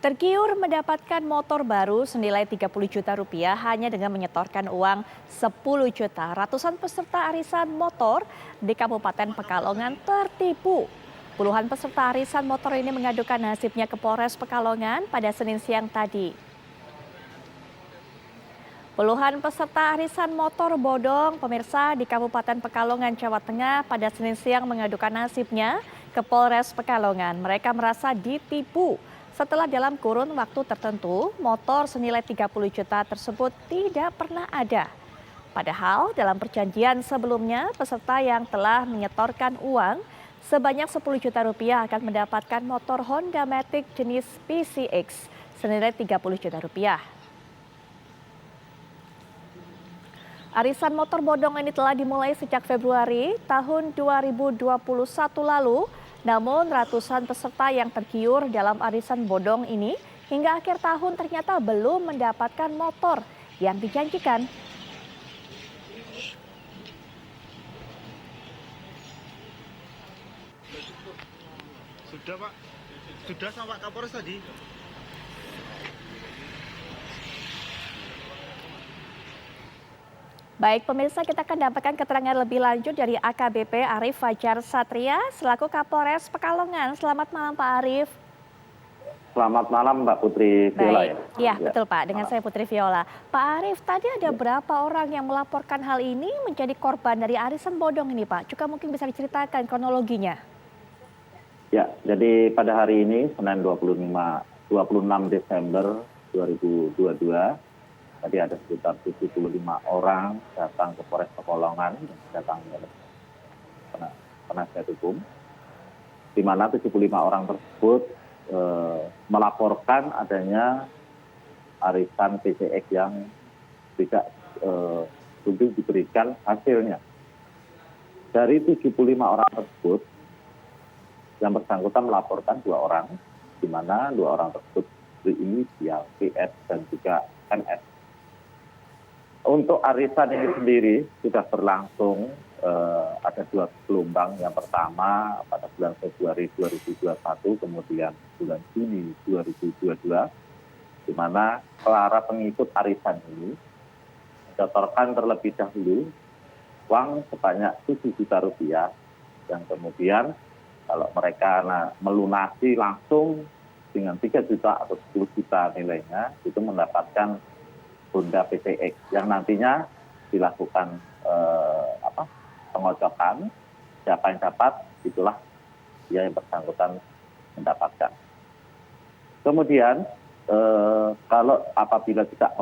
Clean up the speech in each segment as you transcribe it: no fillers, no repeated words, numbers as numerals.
Tergiur mendapatkan motor baru senilai 30 juta rupiah hanya dengan menyetorkan uang 10 juta. Ratusan peserta arisan motor di Kabupaten Pekalongan tertipu. Puluhan peserta arisan motor ini mengadukan nasibnya ke Polres Pekalongan pada Senin siang tadi. Puluhan peserta arisan motor bodong pemirsa di Kabupaten Pekalongan, Jawa Tengah pada Senin siang mengadukan nasibnya ke Polres Pekalongan. Mereka merasa ditipu setelah dalam kurun waktu tertentu motor senilai 30 juta tersebut tidak pernah ada. Padahal dalam perjanjian sebelumnya peserta yang telah menyetorkan uang sebanyak 10 juta rupiah akan mendapatkan motor Honda Matic jenis PCX senilai 30 juta rupiah. Arisan motor bodong ini telah dimulai sejak Februari tahun 2021 lalu. Namun ratusan peserta yang tergiur dalam arisan bodong ini hingga akhir tahun ternyata belum mendapatkan motor yang dijanjikan. Sudah Pak, sudah sama Pak Kapolres tadi. Baik pemirsa, kita akan dapatkan keterangan lebih lanjut dari AKBP Arief Fajar Satria selaku Kapolres Pekalongan. Selamat malam Pak Arief. Selamat malam Mbak Putri Viola ya. Iya betul Pak, dengan saya Putri Viola. Pak Arief, tadi ada berapa orang yang melaporkan hal ini menjadi korban dari arisan bodong ini Pak? Juga mungkin bisa diceritakan kronologinya. Ya, jadi pada hari ini Senin 26 Desember 2022 tadi ada sekitar 75 orang datang ke Polres Pekalongan, datang oleh penasihat hukum, di mana 75 orang tersebut melaporkan adanya arisan PCX yang tidak kunjung diberikan hasilnya. Dari 75 orang tersebut, yang bersangkutan melaporkan 2 orang, di mana 2 orang tersebut berinisial PS dan juga NS. Untuk arisan ini sendiri sudah berlangsung ada 2 gelombang. Yang pertama pada bulan Februari 2021, kemudian bulan Juni 2022, di mana para pengikut arisan ini menyetorkan terlebih dahulu uang sebanyak 7 juta rupiah, yang kemudian kalau mereka melunasi langsung dengan 3 juta atau 10 juta nilainya, itu mendapatkan Honda PCX yang nantinya dilakukan pengocokan. Siapa yang dapat, itulah dia yang bersangkutan mendapatkan. Kemudian kalau apabila tidak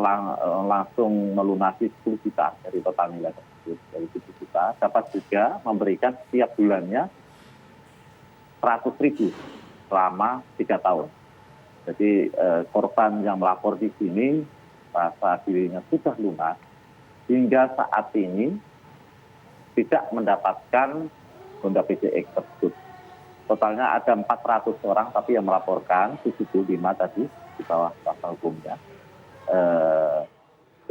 langsung melunasi 10 juta dari total nilai tersebut, dari 7 juta, dapat juga memberikan setiap bulannya 100.000 selama 3 tahun. Jadi korban yang melapor di sini rasa dirinya sudah lunas hingga saat ini tidak mendapatkan Honda PCX tersebut. Totalnya ada 400 orang, tapi yang melaporkan 75 tadi di bawah kuasa hukumnya.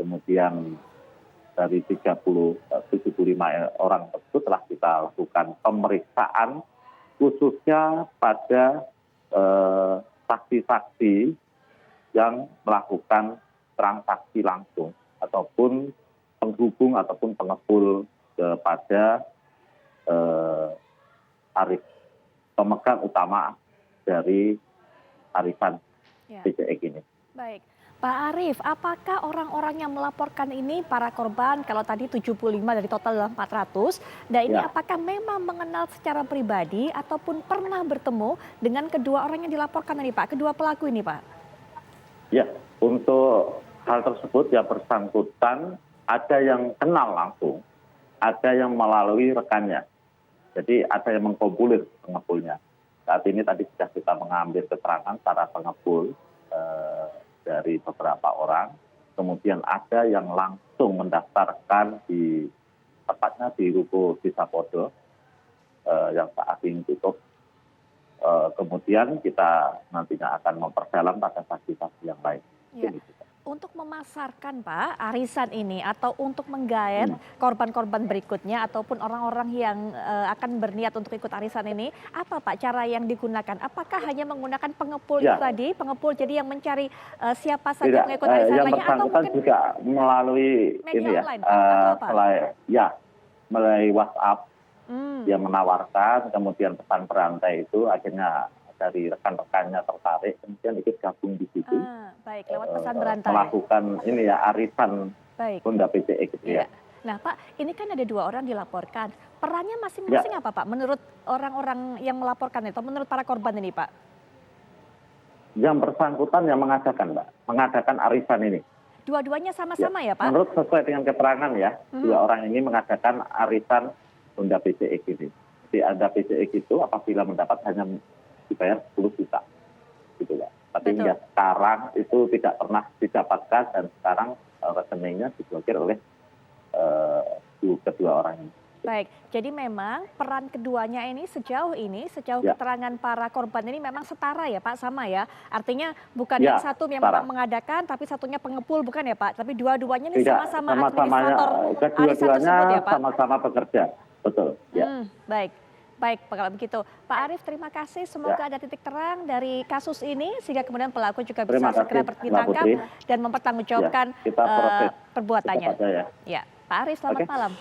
Kemudian dari 75 orang tersebut telah kita lakukan pemeriksaan khususnya pada saksi-saksi yang melakukan transaksi langsung ataupun penghubung ataupun pengepul kepada pemegang utama dari arisan PCX ini. Baik, Pak Arief, apakah orang-orang yang melaporkan ini para korban, kalau tadi 75 dari total 400, dan ini apakah memang mengenal secara pribadi ataupun pernah bertemu dengan kedua orang yang dilaporkan ini Pak, kedua pelaku ini Pak? Ya, untuk hal tersebut yang bersangkutan ada yang kenal langsung, ada yang melalui rekannya. Jadi ada yang mengkompulir pengepulnya. Saat ini tadi sudah kita mengambil keterangan para pengepul dari beberapa orang. Kemudian ada yang langsung mendaftarkan tepatnya di Ruko Desa Podo yang saat ini tutup. Kemudian kita nantinya akan memperdalam pada saksi-saksi yang lain. Ya. untuk memasarkan Pak arisan ini atau untuk menggayat korban-korban berikutnya ataupun orang-orang yang akan berniat untuk ikut arisan ini, apa Pak cara yang digunakan? Apakah hanya menggunakan pengepul itu Ya. tadi, pengepul jadi yang mencari siapa saja Tidak, pengikut arisan yang lainnya atau bersangkutan mungkin juga melalui media ini ya, online, Pak, atau apa? melalui WhatsApp Hmm, dia menawarkan, kemudian pesan berantai itu akhirnya dari rekan-rekannya tertarik, kemudian ikut gabung di situ, baik lewat pesan berantai. melakukan ini ya arisan Baik. Honda PCX gitu Iya. ya. Nah Pak, ini kan ada 2 orang dilaporkan. Perannya masing-masing apa Pak? Menurut orang-orang yang melaporkan atau menurut para korban ini Pak? Yang bersangkutan yang mengadakan, Mbak, mengadakan arisan ini. Dua-duanya sama-sama ya Pak? Menurut sesuai dengan keterangan ya, 2 orang ini mengadakan arisan Honda PCX ini. Jadi Honda PCX itu apabila mendapat hanya dibayar 10 juta, gitu ya. Tapi Betul. hingga sekarang itu tidak pernah didapatkan dan sekarang rekeningnya diblokir oleh kedua orang ini. Baik, jadi memang peran keduanya ini sejauh Ya. keterangan para korban ini memang setara ya Pak, sama ya? Artinya bukan Ya, yang satu yang setara. memang mengadakan tapi satunya pengepul bukan ya Pak? Tapi dua-duanya ini Tidak, sama-sama sama-samanya, administrator arisan kedua-duanya tersebut ya Pak? sama-sama bekerja, betul. Ya. Baik, baik kalau begitu. Pak Arief terima kasih, semoga ada titik terang dari kasus ini sehingga kemudian pelaku juga bisa Terima segera kasih, Mbak ditangkap Putri. dan mempertanggungjawabkan Ya, kita proses perbuatannya. cepat saja ya. Ya, Pak Arief selamat Oke. malam.